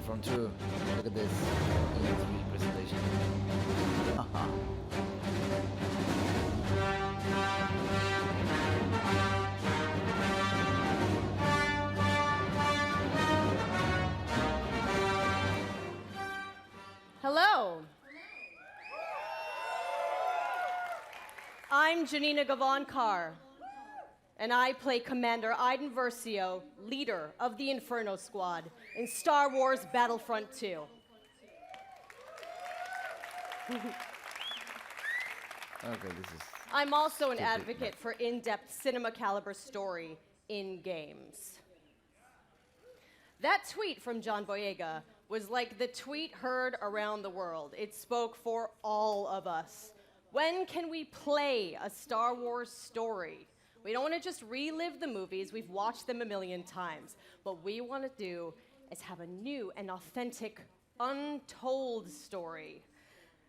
Battlefront 2. Look at this E3 presentation. Hello. I'm Janina Gavankar, and I play Commander Iden Versio, leader of the Inferno Squad in Star Wars Battlefront 2. Okay, this is... I'm also an advocate for in-depth cinema caliber story in games. That tweet from John Boyega was like the tweet heard around the world. It spoke for all of us. When can we play a Star Wars story? We don't want to just relive the movies. We've watched them a million times. What we want to do is have a new and authentic, untold story.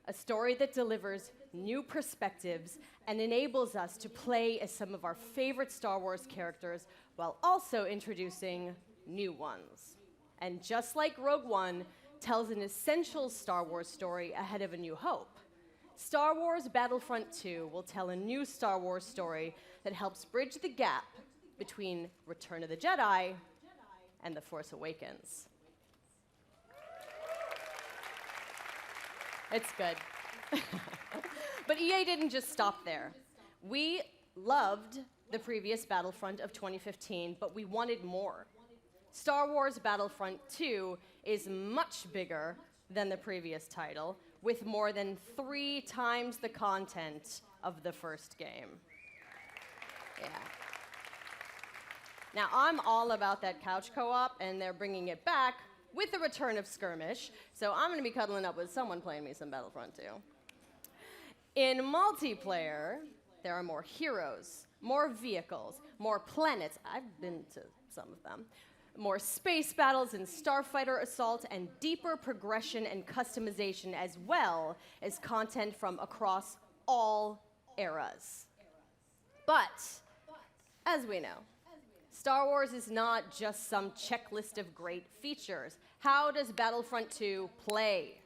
A story that delivers new perspectives and enables us to play as some of our favorite Star Wars characters while also introducing new ones. And just like Rogue One tells an essential Star Wars story ahead of A New Hope, Star Wars Battlefront 2 will tell a new Star Wars story that helps bridge the gap between Return of the Jedi and The Force Awakens. It's good. But EA didn't just stop there. We loved the previous Battlefront of 2015, but we wanted more. Star Wars Battlefront 2 is much bigger than the previous title, with more than 3 times the content of the first game. Yeah. Now, I'm all about that couch co-op, and they're bringing it back with the return of Skirmish, so I'm gonna be cuddling up with someone playing me some Battlefront 2. In multiplayer, there are more heroes, more vehicles, more planets. I've been to some of them. More space battles and starfighter assault, and deeper progression and customization, as well as content from across all eras. But, as we know, Star Wars is not just some checklist of great features. How does Battlefront 2 play?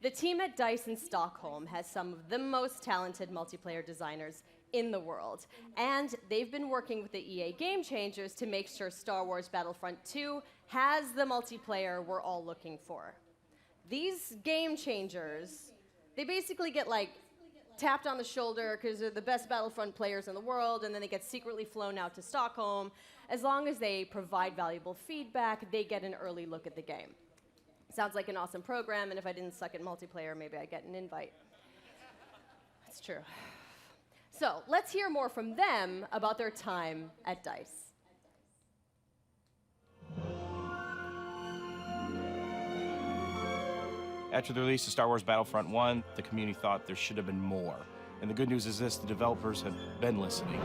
The team at DICE in Stockholm has some of the most talented multiplayer designers in the world, and they've been working with the EA Game Changers to make sure Star Wars Battlefront 2 has the multiplayer we're all looking for. These Game Changers, they basically get like tapped on the shoulder because they're the best Battlefront players in the world, and then they get secretly flown out to Stockholm. As long as they provide valuable feedback, they get an early look at the game. Sounds like an awesome program, and if I didn't suck at multiplayer, maybe I'd get an invite. That's true. So let's hear more from them about their time at DICE. After the release of Star Wars Battlefront 1, the community thought there should have been more. And the good news is this, the developers have been listening.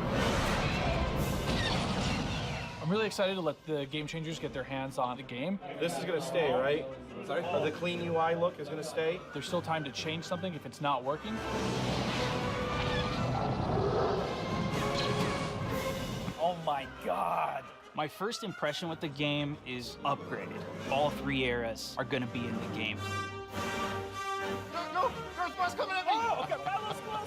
I'm really excited to let the Game Changers get their hands on the game. This is going to stay, right? Sorry? The clean UI look is going to stay? There's still time to change something if it's not working. Oh my God. My first impression with the game is upgraded. All 3 eras are gonna be in the game. No! Earth Boss coming at me! Oh, okay, Battle Squad!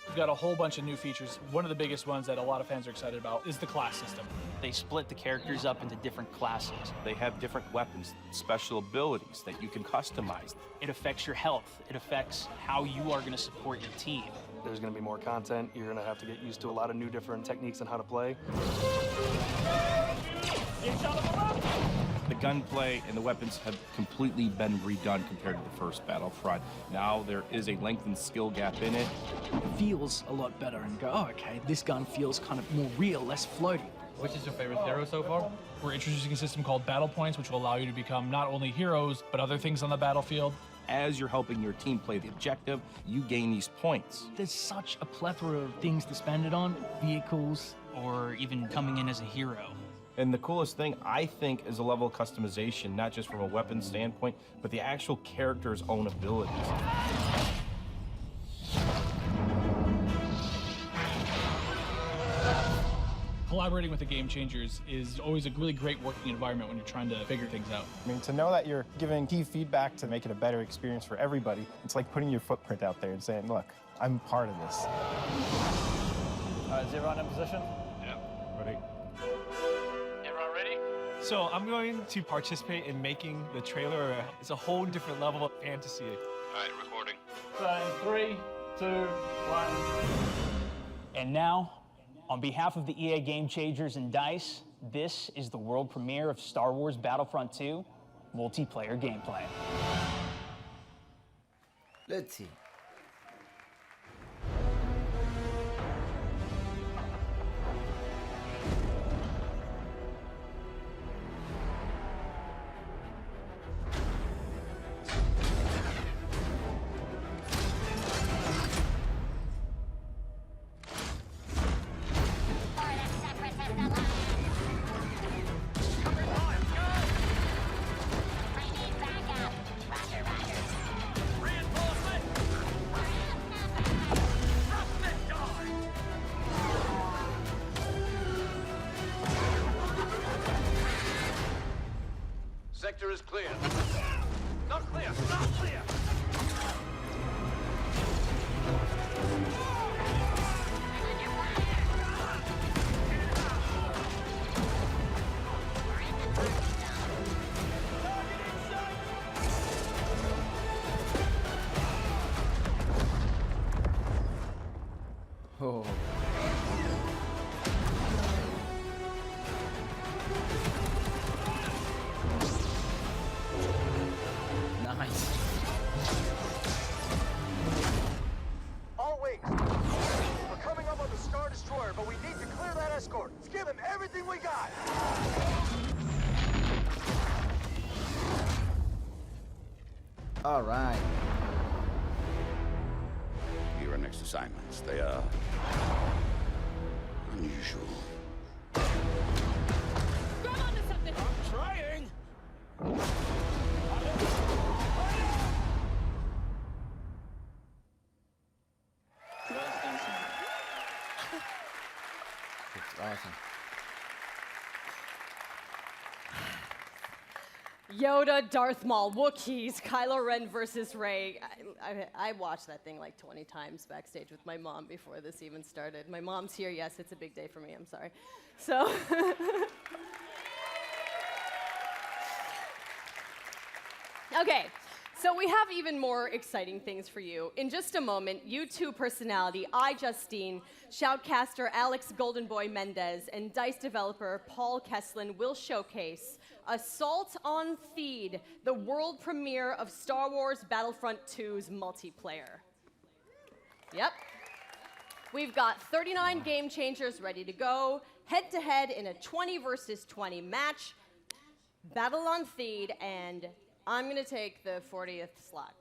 We've got a whole bunch of new features. One of the biggest ones that a lot of fans are excited about is the class system. They split the characters up into different classes. They have different weapons, special abilities that you can customize. It affects your health. It affects how you are gonna support your team. There's going to be more content. You're going to have to get used to a lot of new different techniques on how to play. The gunplay and the weapons have completely been redone compared to the first Battlefront. Now there is a lengthened skill gap in it. It feels a lot better and go, oh, okay, this gun feels kind of more real, less floaty. Which is your favorite hero so far? We're introducing a system called Battle Points, which will allow you to become not only heroes, but other things on the battlefield. As you're helping your team play the objective, you gain these points. There's such a plethora of things to spend it on, vehicles. Or even coming in as a hero. And the coolest thing, I think, is a level of customization, not just from a weapon standpoint, but the actual character's own abilities. Collaborating with the Game Changers is always a really great working environment when you're trying to figure things out. I mean, to know that you're giving key feedback to make it a better experience for everybody, it's like putting your footprint out there and saying, look, I'm part of this. Is everyone in position? Yeah. Ready? Everyone ready? So I'm going to participate in making the trailer. It's a whole different level of fantasy. All right, recording. So in 3, 2, 1. And now, on behalf of the EA Game Changers and DICE, this is the world premiere of Star Wars Battlefront 2 multiplayer gameplay. Let's see. Sector is clear. Not clear! Not clear! Oh. Nice. All wings. We're coming up on the Star Destroyer, but we need to clear that escort. Let's give him everything we got. All right. Your next assignments, they are unusual. Grab onto something. I'm trying. It's awesome. Yoda, Darth Maul, Wookiees, Kylo Ren versus Rey. I watched that thing like 20 times backstage with my mom before this even started. My mom's here, yes, it's a big day for me, I'm sorry. So, okay, so we have even more exciting things for you. In just a moment, YouTube personality iJustine, shoutcaster Alex Goldenboy Mendez, and DICE developer Paul Kesslin will showcase Assault on Theed, the world premiere of Star Wars Battlefront 2's multiplayer. Yep. We've got 39 game changers ready to go, head-to-head in a 20 versus 20 match, Battle on Theed, and I'm gonna take the 40th slot.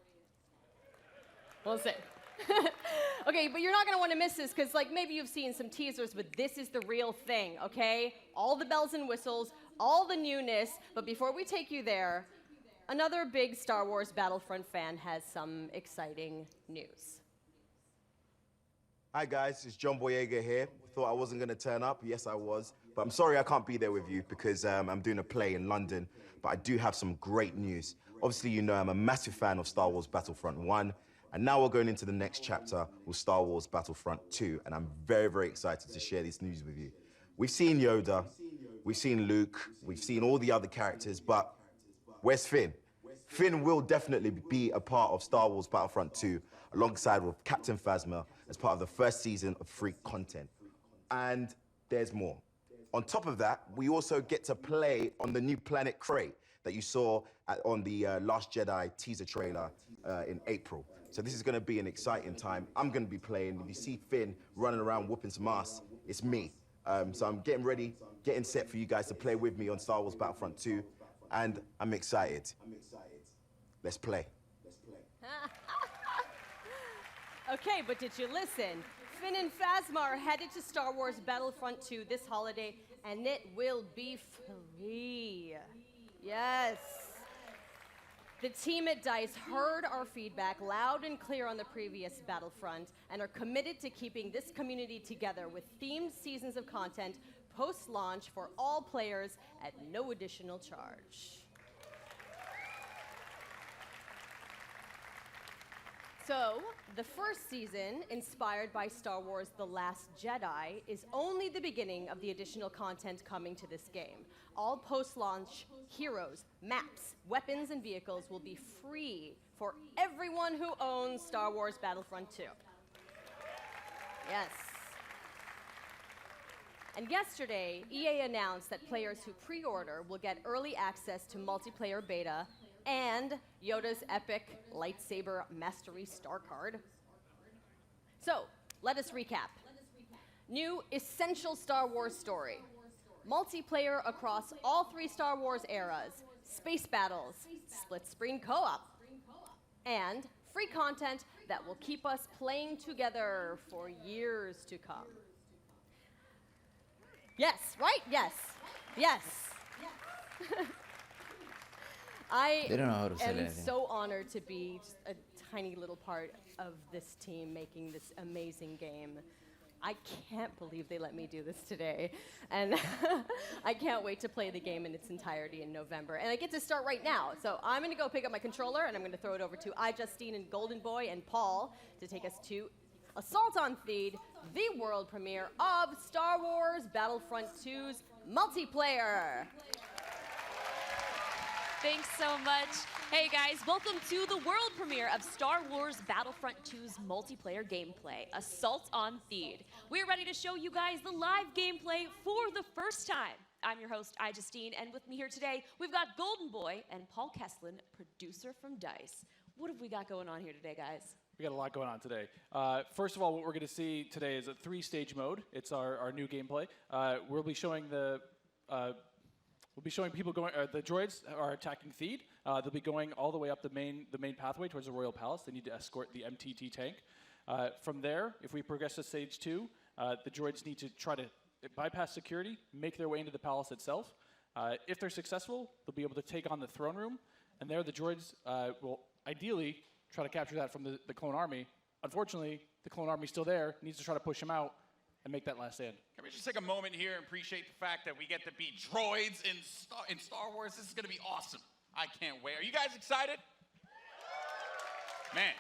We'll see. Okay, but you're not gonna wanna miss this, because like maybe you've seen some teasers, but this is the real thing, okay? All the bells and whistles, all the newness, but before we take you there, another big Star Wars Battlefront fan has some exciting news. Hi guys, it's John Boyega here. Thought I wasn't gonna turn up, yes I was, but I'm sorry I can't be there with you because I'm doing a play in London, but I do have some great news. Obviously you know I'm a massive fan of Star Wars Battlefront 1, and now we're going into the next chapter with Star Wars Battlefront 2, and I'm very, very excited to share this news with you. We've seen Yoda, we've seen Luke, we've seen all the other characters, but where's Finn? Finn will definitely be a part of Star Wars Battlefront 2 alongside with Captain Phasma as part of the first season of free content. And there's more. On top of that, we also get to play on the new planet Crate that you saw on the Last Jedi teaser trailer in April. So this is gonna be an exciting time. I'm gonna be playing. If you see Finn running around whooping some ass, it's me. So I'm getting ready, getting set for you guys to play with me on Star Wars Battlefront 2, and I'm excited. Let's play. Okay, but did you listen? Finn and Phasma are headed to Star Wars Battlefront 2 this holiday, and it will be free. Yes. The team at DICE heard our feedback loud and clear on the previous Battlefront and are committed to keeping this community together with themed seasons of content post-launch for all players at no additional charge. So, the first season, inspired by Star Wars The Last Jedi, is only the beginning of the additional content coming to this game. All post-launch heroes, maps, weapons, and vehicles will be free for everyone who owns Star Wars Battlefront 2. Yes. And yesterday, EA announced that players who pre-order will get early access to multiplayer beta and Yoda's epic lightsaber mastery star card. So, let us recap. New essential Star Wars story. Multiplayer across all 3 Star Wars eras. Space battles, split-screen co-op, and free content that will keep us playing together for years to come. Yes, right? Yes. Yes. I They don't know how to sell am anything. so honored to be just a tiny little part of this team making this amazing game. I can't believe they let me do this today. And I can't wait to play the game in its entirety in November. And I get to start right now. So I'm going to go pick up my controller, and I'm going to throw it over to Justine and Golden Boy and Paul to take us to Assault on Theed, the world premiere of Star Wars Battlefront 2's multiplayer. Thanks so much. Hey guys, welcome to the world premiere of Star Wars Battlefront 2's multiplayer gameplay, Assault on Theed. We're ready to show you guys the live gameplay for the first time. I'm your host, Justine, and with me here today, we've got Golden Boy and Paul Kesslin, producer from DICE. What have we got going on here today, guys? We got a lot going on today. First of all, what we're going to see today is a 3-stage mode. It's our new gameplay. We'll be showing people going. The droids are attacking Theed. They'll be going all the way up the main pathway towards the Royal Palace. They need to escort the MTT tank. From there, if we progress to stage 2, the droids need to try to bypass security, make their way into the palace itself. If they're successful, they'll be able to take on the throne room, and there the droids will ideally try to capture that from the clone army. Unfortunately, the clone army's still there, needs to try to push them out and make that last stand. Can we just take a moment here and appreciate the fact that we get to be droids in Star Wars? This is going to be awesome. I can't wait. Are you guys excited? Man,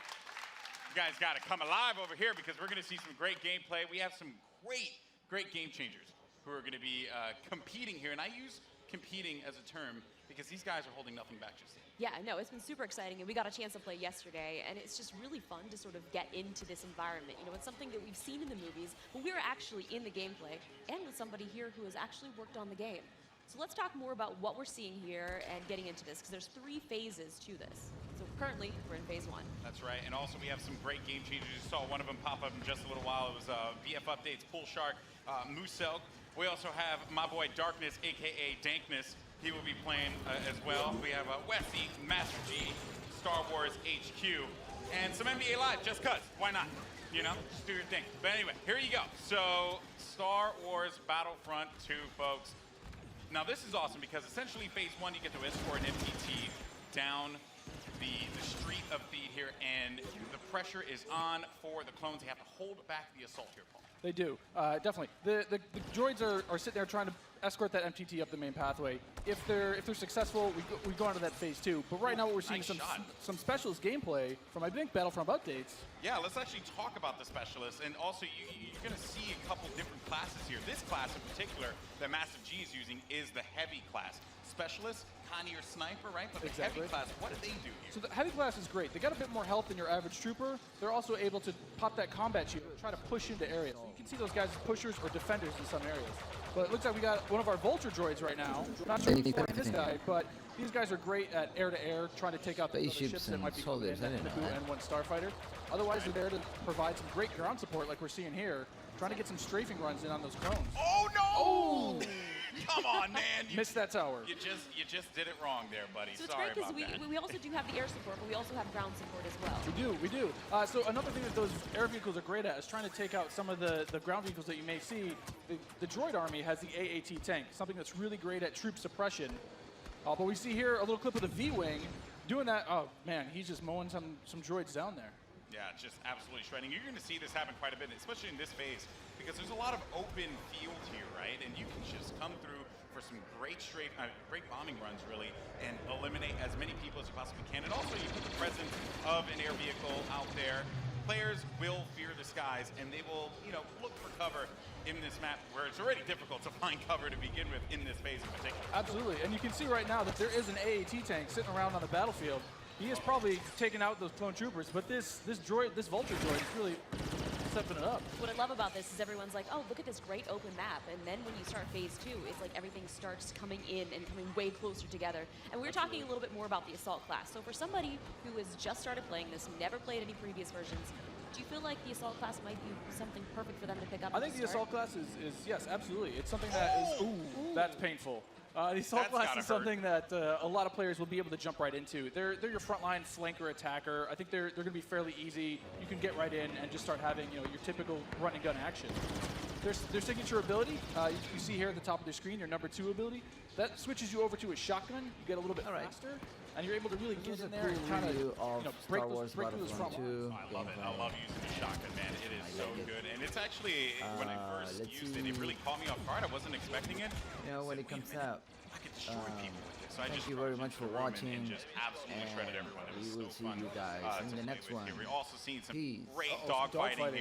you guys got to come alive over here because we're going to see some great gameplay. We have some great game changers who are going to be competing here. And I use competing as a term because these guys are holding nothing back just yet. Yeah, no, it's been super exciting, and we got a chance to play yesterday, and it's just really fun to sort of get into this environment. You know, it's something that we've seen in the movies, but we're actually in the gameplay, and with somebody here who has actually worked on the game. So let's talk more about what we're seeing here and getting into this, because there's 3 phases to this. So currently, we're in phase 1. That's right, and also we have some great game changers. You saw one of them pop up in just a little while. It was VF Updates, Pool Shark, Mooselk. We also have my boy Darkness, a.k.a. Dankness. He will be playing as well. We have Westy, Master G, Star Wars HQ, and some NBA Live, just cuz. Why not? You know, just do your thing. But anyway, here you go. So, Star Wars Battlefront 2, folks. Now, this is awesome because essentially phase 1, you get to escort an MTT down the street of Theed here, and the pressure is on for the clones. They have to hold back the assault here, Paul. They do, definitely. The droids are sitting there trying to escort that MTT up the main pathway. If they're successful, we go on to that phase 2. But right now, what we're seeing is some specialist gameplay from, I think, Battlefront updates. Yeah, let's actually talk about the specialists, and also you're going to see a couple different classes here. This class in particular that Massive G is using is the heavy class. Specialist, kind of your sniper, right? But the heavy class, what do they do here? So the heavy class is great. They got a bit more health than your average trooper. They're also able to pop that combat shield and try to push into areas. So you can see those guys as pushers or defenders in some areas. But it looks like we got one of our Vulture droids right now. Not sure who's flying this guy, but these guys are great at air-to-air, trying to take out the ships that might be coming in, the N1 Starfighter. Otherwise, they're there to provide some great ground support like we're seeing here, trying to get some strafing runs in on those drones. Oh, no! Oh! Come on, man. Missed that tower. You just did it wrong there, buddy. So it's Sorry great because about we also do have the air support, but we also have ground support as well. We do. So another thing that those air vehicles are great at is trying to take out some of the ground vehicles that you may see. The droid army has the AAT tank, something that's really great at troop suppression. But we see here a little clip of the V-Wing doing that. Oh, man, he's just mowing some droids down there. Yeah, just absolutely shredding. You're going to see this happen quite a bit, especially in this phase, because there's a lot of open field here, right? And you can just come through for some great great bombing runs, really, and eliminate as many people as you possibly can. And also, you put the presence of an air vehicle out there. Players will fear the skies, and they will, look for cover in this map where it's already difficult to find cover to begin with in this phase in particular. Absolutely, and you can see right now that there is an AAT tank sitting around on the battlefield. He is probably taking out those clone troopers, but this Vulture droid is really stepping it up. What I love about this is everyone's like, oh, look at this great open map. And then when you start phase 2, it's like everything starts coming in and coming way closer together. And we were talking a little bit more about the Assault class. So for somebody who has just started playing this, never played any previous versions, do you feel like the Assault class might be something perfect for them to pick up? I think the Assault class is yes, absolutely. It's something that is, that's painful. The Assault class is something that a lot of players will be able to jump right into. They're your frontline flanker attacker. I think they're going to be fairly easy. You can get right in and just start having your typical run and gun action. Their signature ability, you see here at the top of the screen, your number 2 ability, that switches you over to a shotgun. You get a little bit faster, and you're able to really get in there and kind of break through those front lines. I love it. I love using the shotgun, man. It is so good, and it's actually when I first used it, it really caught me off guard. I wasn't expecting it. When it comes out. I could destroy people with it. So I Thank just you very much for watching, and just absolutely shredded everyone. It was we will so see fun you guys in the next one. We're also seeing some Peace. great dogfighting here.